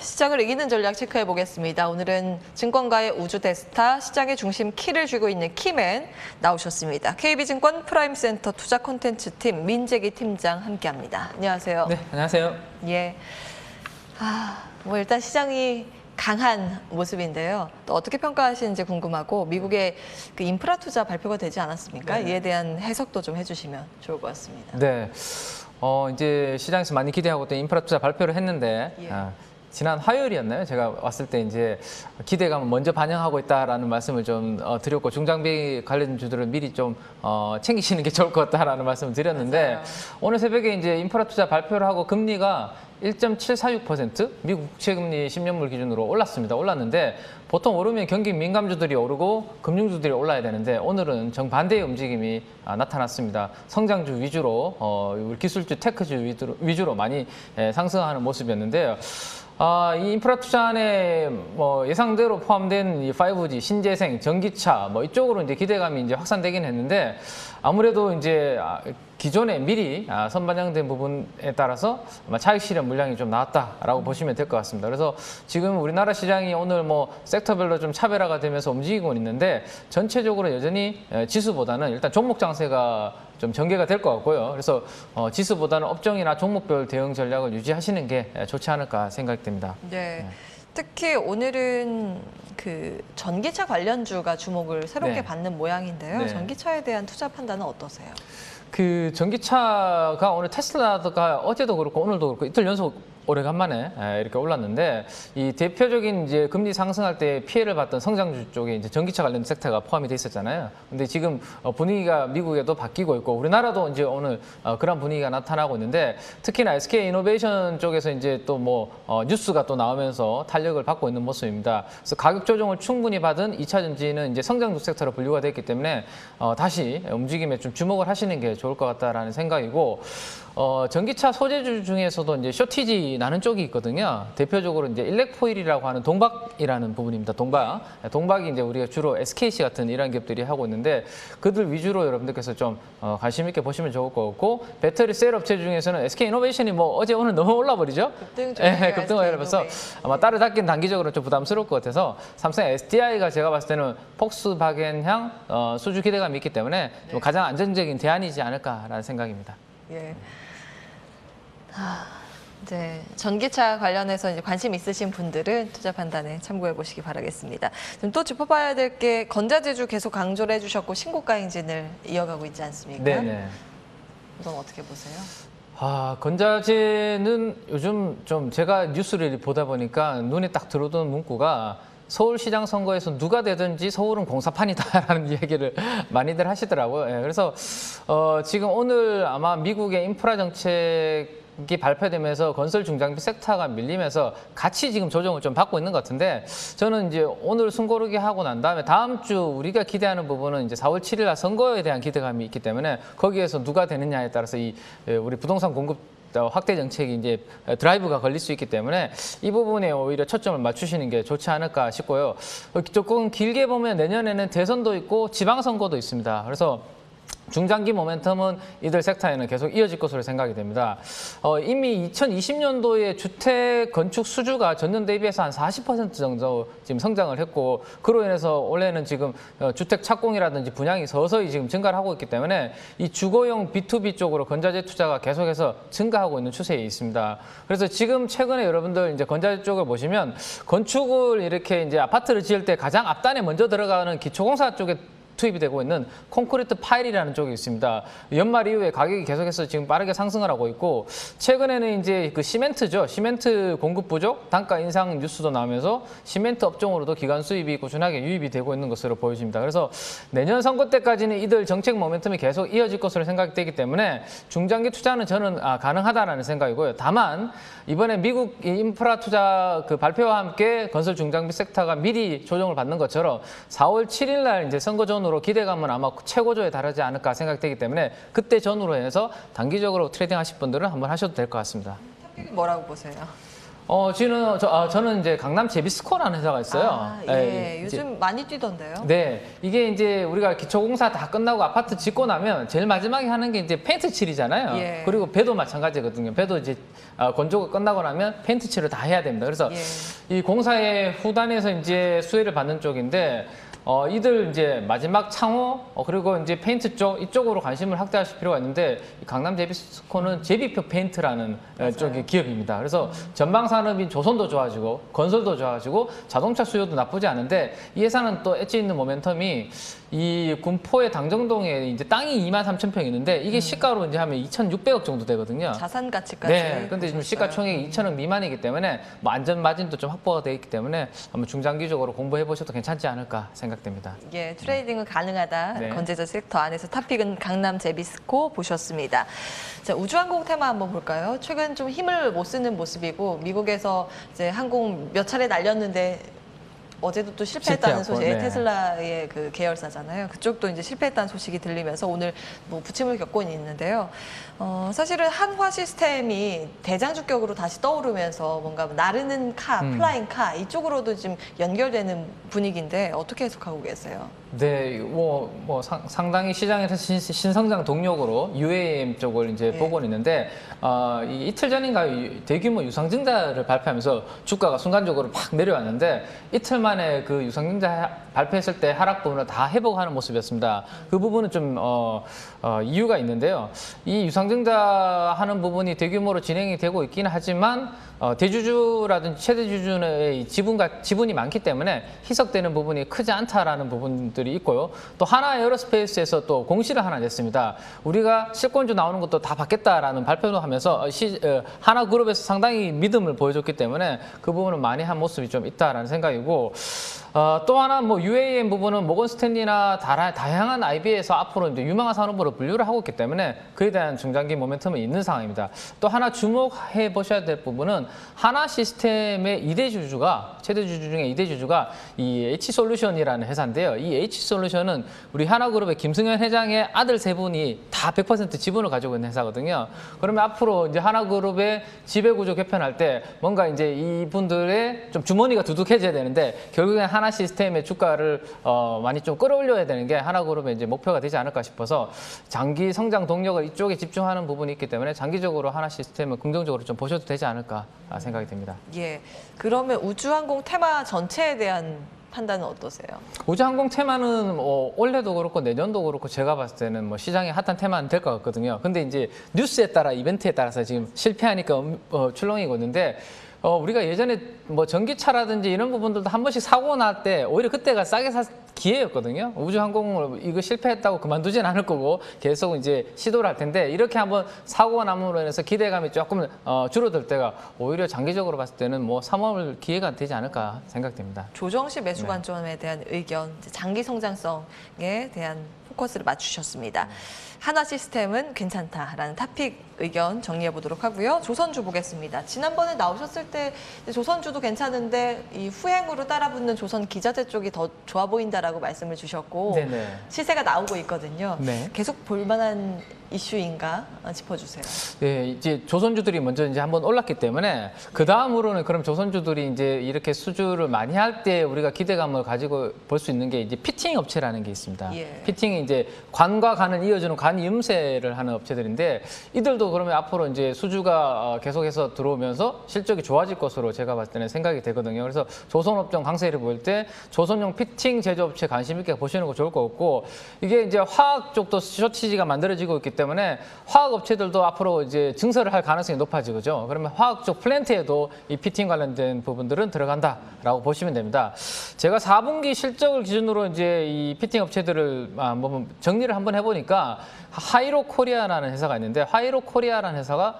시장을 이기는 전략 체크해 보겠습니다. 오늘은 증권가의 우주 대스타, 시장의 중심 키를 쥐고 있는 키맨 나오셨습니다. KB증권 프라임센터 투자 콘텐츠팀 민재기 팀장 함께합니다. 안녕하세요. 네, 안녕하세요. 예. 뭐 일단 시장이 강한 모습인데요. 또 어떻게 평가하시는지 궁금하고 미국의 그 인프라 투자 발표가 되지 않았습니까? 네. 이에 대한 해석도 좀 해주시면 좋을 것 같습니다. 네, 이제 시장에서 많이 기대하고 있던 인프라 투자 발표를 했는데 예. 지난 화요일이었나요? 제가 왔을 때 이제 기대감을 먼저 반영하고 있다라는 말씀을 좀 드렸고 중장비 관련주들은 미리 좀 챙기시는 게 좋을 것 같다라는 말씀을 드렸는데 맞아요. 오늘 새벽에 이제 인프라 투자 발표를 하고 금리가 1.746% 미국 국채금리 10년물 기준으로 올랐습니다. 올랐는데 보통 오르면 경기 민감주들이 오르고 금융주들이 올라야 되는데 오늘은 정반대의 움직임이 나타났습니다. 성장주 위주로 우리 기술주, 테크주 위주로 많이 상승하는 모습이었는데요. 이 인프라 투자 안에 뭐 예상대로 포함된 이 5G, 신재생, 전기차 뭐 이쪽으로 이제 기대감이 이제 확산되긴 했는데 아무래도 이제 기존에 미리 선반영된 부분에 따라서 아마 차익 실현 물량이 좀 나왔다라고 보시면 될 것 같습니다. 그래서 지금 우리나라 시장이 오늘 뭐 섹터별로 좀 차별화가 되면서 움직이고 있는데 전체적으로 여전히 지수보다는 일단 종목 장세가 좀 전개가 될 것 같고요. 그래서 지수보다는 업종이나 종목별 대응 전략을 유지하시는 게 좋지 않을까 생각이 듭니다. 네. 특히 오늘은 그 전기차 관련주가 주목을 새롭게 네. 받는 모양인데요. 네. 전기차에 대한 투자 판단은 어떠세요? 그 전기차가 오늘 테슬라가 어제도 그렇고 오늘도 그렇고 이틀 연속 오래간만에 이렇게 올랐는데 이 대표적인 이제 금리 상승할 때 피해를 봤던 성장주 쪽에 이제 전기차 관련 섹터가 포함이 돼 있었잖아요. 근데 지금 분위기가 미국에도 바뀌고 있고 우리나라도 이제 오늘 그런 분위기가 나타나고 있는데 특히나 SK 이노베이션 쪽에서 이제 또 뭐 뉴스가 또 나오면서 탄력을 받고 있는 모습입니다. 그래서 가격 조정을 충분히 받은 2차 전지는 이제 성장주 섹터로 분류가 됐기 때문에 다시 움직임에 좀 주목을 하시는 게 좋을 것 같다라는 생각이고 전기차 소재주 중에서도 이제 쇼티지 나는 쪽이 있거든요. 대표적으로 이제 일렉포일이라고 하는 동박이라는 부분입니다. 동박이 이제 우리가 주로 SKC 같은 이런 기업들이 하고 있는데 그들 위주로 여러분들께서 좀 관심 있게 보시면 좋을 것 같고 배터리 셀 업체 중에서는 SK 이노베이션이 뭐 어제 오늘 너무 올라버리죠? 급등을 해서 아마 따라잡기는 단기적으로 좀 부담스러울 것 같아서 삼성 SDI가 제가 봤을 때는 폭스바겐향 수주 기대감이 있기 때문에 좀 가장 안정적인 대안이지 않을까라는 생각입니다. 예. 이제 전기차 관련해서 이제 관심 있으신 분들은 투자 판단에 참고해 보시기 바라겠습니다. 지금 또 짚어봐야 될 게 건자재주 계속 강조를 해주셨고 신고가 행진을 이어가고 있지 않습니까? 네네. 이건 어떻게 보세요? 건자재는 요즘 좀 제가 뉴스를 보다 보니까 눈에 딱 들어오는 문구가 서울시장 선거에서 누가 되든지 서울은 공사판이다라는 이야기를 많이들 하시더라고요. 예, 그래서 지금 오늘 아마 미국의 인프라 정책이 발표되면서 건설 중장비 섹터가 밀리면서 같이 지금 조정을 좀 받고 있는 것 같은데 저는 이제 오늘 숨고르기 하고 난 다음에 다음 주 우리가 기대하는 부분은 이제 4월 7일 날 선거에 대한 기대감이 있기 때문에 거기에서 누가 되느냐에 따라서 우리 부동산 공급 확대 정책이 이제 드라이브가 걸릴 수 있기 때문에 이 부분에 오히려 초점을 맞추시는 게 좋지 않을까 싶고요. 조금 길게 보면 내년에는 대선도 있고 지방선거도 있습니다. 그래서 중장기 모멘텀은 이들 섹터에는 계속 이어질 것으로 생각이 됩니다. 이미 2020년도에 주택 건축 수주가 전년 대비해서 한 40% 정도 지금 성장을 했고 그로 인해서 올해는 지금 주택 착공이라든지 분양이 서서히 지금 증가를 하고 있기 때문에 이 주거용 B2B 쪽으로 건자재 투자가 계속해서 증가하고 있는 추세에 있습니다. 그래서 지금 최근에 여러분들 이제 건자재 쪽을 보시면 건축을 이렇게 이제 아파트를 지을 때 가장 앞단에 먼저 들어가는 기초공사 쪽에 투입이 되고 있는 콘크리트 파일이라는 쪽이 있습니다. 연말 이후에 가격이 계속해서 지금 빠르게 상승을 하고 있고 최근에는 이제 그 시멘트죠. 시멘트 공급 부족, 단가 인상 뉴스도 나오면서 시멘트 업종으로도 기관 수입이 꾸준하게 유입이 되고 있는 것으로 보여집니다. 그래서 내년 선거 때까지는 이들 정책 모멘텀이 계속 이어질 것으로 생각되기 때문에 중장기 투자는 저는 가능하다라는 생각이고요. 다만 이번에 미국 인프라 투자 그 발표와 함께 건설 중장비 섹터가 미리 조정을 받는 것처럼 4월 7일 날 이제 선거 전후로 기대감은 아마 최고조에 달하지 않을까 생각되기 때문에 그때 전후로 해서 단기적으로 트레이딩 하실 분들은 한번 하셔도 될 것 같습니다. 뭐라고 보세요? 저는 이제 강남 제비스코라는 회사가 있어요. 아, 예. 요즘 많이 뛰던데요. 네, 이게 이제 우리가 기초공사 다 끝나고 아파트 짓고 나면 제일 마지막에 하는 게 이제 페인트 칠이잖아요. 예. 그리고 배도 마찬가지거든요. 배도 이제 건조가 끝나고 나면 페인트 칠을 다 해야 됩니다. 그래서 예. 이 공사의 후단에서 이제 수혜를 받는 쪽인데 이들 이제 마지막 창호 그리고 이제 페인트 쪽 이쪽으로 관심을 확대하실 필요가 있는데 이 강남 제비스코는 제비표 페인트라는 쪽의 기업입니다. 그래서 전방 산업인 조선도 좋아지고 건설도 좋아지고 자동차 수요도 나쁘지 않은데 이 회사는 또 엣지 있는 모멘텀이 이 군포의 당정동에 이제 땅이 23,000평 있는데 이게 시가로 이제 하면 2,600억 정도 되거든요. 자산 가치까지. 네, 근데 지금 시가총액이 2,000억 미만이기 때문에 뭐 안전 마진도 좀 확보가 되어 있기 때문에 한번 중장기적으로 공부해 보셔도 괜찮지 않을까 생각됩니다. 예, 트레이딩은 가능하다. 네. 건재자 섹터 안에서 탑픽은 강남 제비스코 보셨습니다. 자, 우주항공 테마 한번 볼까요? 최근 좀 힘을 못 쓰는 모습이고 미국에서 이제 항공 몇 차례 날렸는데 어제도 또 실패했다는 실패했고, 소식, 네. 테슬라의 그 계열사잖아요. 그쪽도 이제 실패했다는 소식이 들리면서 오늘 뭐 부침을 겪고 있는데요. 사실은 한화 시스템이 대장주격으로 다시 떠오르면서 뭔가 나르는 카, 플라잉 카 이쪽으로도 지금 연결되는 분위기인데 어떻게 해석하고 계세요? 네, 상당히 시장에서 신성장 동력으로 UAM 쪽을 이제 예. 보고 있는데 이틀 전인가 대규모 유상증자를 발표하면서 주가가 순간적으로 팍 내려왔는데 이틀 만에 그 유상증자 발표했을 때 하락 부분을 다 회복하는 모습이었습니다. 그 부분은 좀 이유가 있는데요. 이 유상증자 하는 부분이 대규모로 진행이 되고 있기는 하지만 대주주라든지 최대 주주의 지분이 많기 때문에 희석되는 부분이 크지 않다라는 부분들이 있고요. 또 하나 에어로스페이스에서 또 공시를 하나 냈습니다. 우리가 실권주 나오는 것도 다 받겠다라는 발표도 하면서 하나 그룹에서 상당히 믿음을 보여줬기 때문에 그 부분은 많이 한 모습이 좀 있다라는 생각이고 또 하나 뭐 UAM 부분은 모건 스탠리나 다양한 IB에서 앞으로 이제 유망한 산업으로 분류를 하고 있기 때문에 그에 대한 중장기 모멘텀이 있는 상황입니다. 또 하나 주목해 보셔야 될 부분은 하나 시스템의 2대 주주가 최대 주주 중에 2대 주주가 이 H솔루션이라는 회사인데요. 이 H솔루션은 우리 하나그룹의 김승현 회장의 아들 세 분이 다 100% 지분을 가지고 있는 회사거든요. 그러면 앞으로 이제 하나그룹의 지배구조 개편할 때 뭔가 이제 이분들의 좀 주머니가 두둑해져야 되는데 결국엔 하나 시스템의 주가를 많이 좀 끌어올려야 되는 게 하나그룹의 이제 목표가 되지 않을까 싶어서 장기 성장 동력을 이쪽에 집중하는 부분이 있기 때문에 장기적으로 하나 시스템을 긍정적으로 좀 보셔도 되지 않을까 생각이 됩니다. 예, 그러면 우주항공 테마 전체에 대한 판단은 어떠세요? 우주항공 테마는 올해도 그렇고 내년도 그렇고 제가 봤을 때는 뭐 시장의 핫한 테마는 될 것 같거든요. 근데 이제 뉴스에 따라 이벤트에 따라서 지금 실패하니까 출렁이고 있는데 우리가 예전에 뭐 전기차라든지 이런 부분들도 한 번씩 사고 날 때 오히려 그때가 싸게 살 기회였거든요. 우주항공을 이거 실패했다고 그만두진 않을 거고 계속 이제 시도를 할 텐데 이렇게 한번 사고가 남으로 인해서 기대감이 조금 줄어들 때가 오히려 장기적으로 봤을 때는 뭐 3월 기회가 되지 않을까 생각됩니다. 조정시 매수 관점에 대한 의견, 장기 성장성에 대한 포커스를 맞추셨습니다. 하나 시스템은 괜찮다라는 탑픽 의견 정리해 보도록 하고요. 조선주 보겠습니다. 지난번에 나오셨을 때 조선주도 괜찮은데 이 후행으로 따라붙는 조선 기자재 쪽이 더 좋아 보인다라고 말씀을 주셨고 네네. 시세가 나오고 있거든요. 네. 계속 볼만한 이슈인가 짚어주세요. 네, 이제 조선주들이 먼저 이제 한번 올랐기 때문에 그 다음으로는 그럼 조선주들이 이제 이렇게 수주를 많이 할 때 우리가 기대감을 가지고 볼 수 있는 게 이제 피팅 업체라는 게 있습니다. 예. 피팅이 이제 관과 관을 이어주는 관 이음새를 하는 업체들인데 이들도 그러면 앞으로 이제 수주가 계속해서 들어오면서 실적이 좋아질 것으로 제가 봤을 때는 생각이 되거든요. 그래서 조선업종 강세를 보일 때 조선용 피팅 제조업체 관심 있게 보시는 거 좋을 것 같고 이게 이제 화학 쪽도 쇼티지가 만들어지고 있기 때문에 화학 업체들도 앞으로 이제 증설을 할 가능성이 높아지죠. 그러면 화학 쪽 플랜트에도 이 피팅 관련된 부분들은 들어간다라고 보시면 됩니다. 제가 4분기 실적을 기준으로 이제 이 피팅 업체들을 한번 정리를 한번 해보니까 하이로 코리아라는 회사가 있는데 하이로 코리아라는 회사가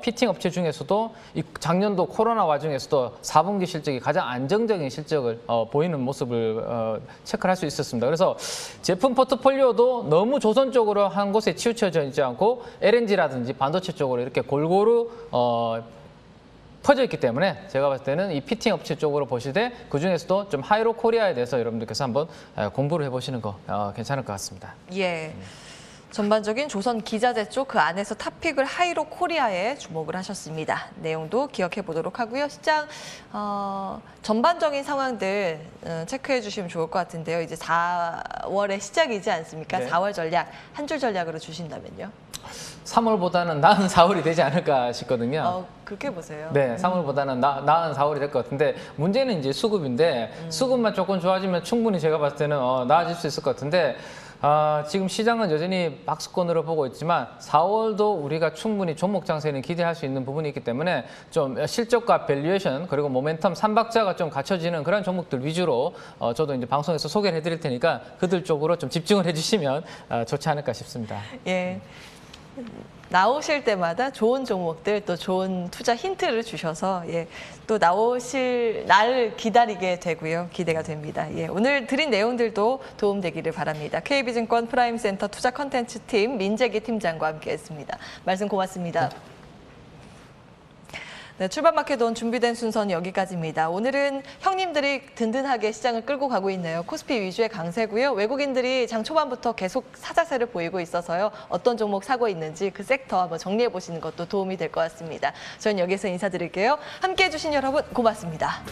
피팅 업체 중에서도 이 작년도 코로나 와중에서도 4분기 실적이 가장 안정적인 실적을 보이는 모습을 체크를 할 수 있었습니다. 그래서 제품 포트폴리오도 너무 조선 쪽으로 한 곳에 치우쳐져 있지 않고 LNG라든지 반도체 쪽으로 이렇게 골고루 퍼져 있기 때문에 제가 봤을 때는 이 피팅 업체 쪽으로 보시되 그중에서도 좀 하이로 코리아에 대해서 여러분들께서 한번 공부를 해보시는 거 괜찮을 것 같습니다. 예. 전반적인 조선 기자재 쪽 그 안에서 탑픽을 하이로 코리아에 주목을 하셨습니다. 내용도 기억해 보도록 하고요. 시장 전반적인 상황들 체크해 주시면 좋을 것 같은데요. 이제 4월의 시작이지 않습니까? 네. 4월 전략, 한 줄 전략으로 주신다면요. 3월보다는 나은 4월이 되지 않을까 싶거든요. 그렇게 보세요. 네, 3월보다는 나은 4월이 될 것 같은데 문제는 이제 수급인데 수급만 조금 좋아지면 충분히 제가 봤을 때는 나아질 수 있을 것 같은데 지금 시장은 여전히 박스권으로 보고 있지만 4월도 우리가 충분히 종목 장세는 기대할 수 있는 부분이 있기 때문에 좀 실적과 밸류에이션 그리고 모멘텀 3박자가 좀 갖춰지는 그런 종목들 위주로 저도 이제 방송에서 소개를 해드릴 테니까 그들 쪽으로 좀 집중을 해주시면 좋지 않을까 싶습니다. 예. 나오실 때마다 좋은 종목들 또 좋은 투자 힌트를 주셔서 또 나오실 날 기다리게 되고요. 기대가 됩니다. 오늘 드린 내용들도 도움되기를 바랍니다. KB증권 프라임센터 투자 컨텐츠 팀 민재기 팀장과 함께했습니다. 말씀 고맙습니다. 네, 출발마켓온 준비된 순서는 여기까지입니다. 오늘은 형님들이 든든하게 시장을 끌고 가고 있네요. 코스피 위주의 강세고요. 외국인들이 장 초반부터 계속 사자세를 보이고 있어서요. 어떤 종목 사고 있는지 그 섹터 한번 정리해 보시는 것도 도움이 될 것 같습니다. 저는 여기서 인사드릴게요. 함께해 주신 여러분 고맙습니다.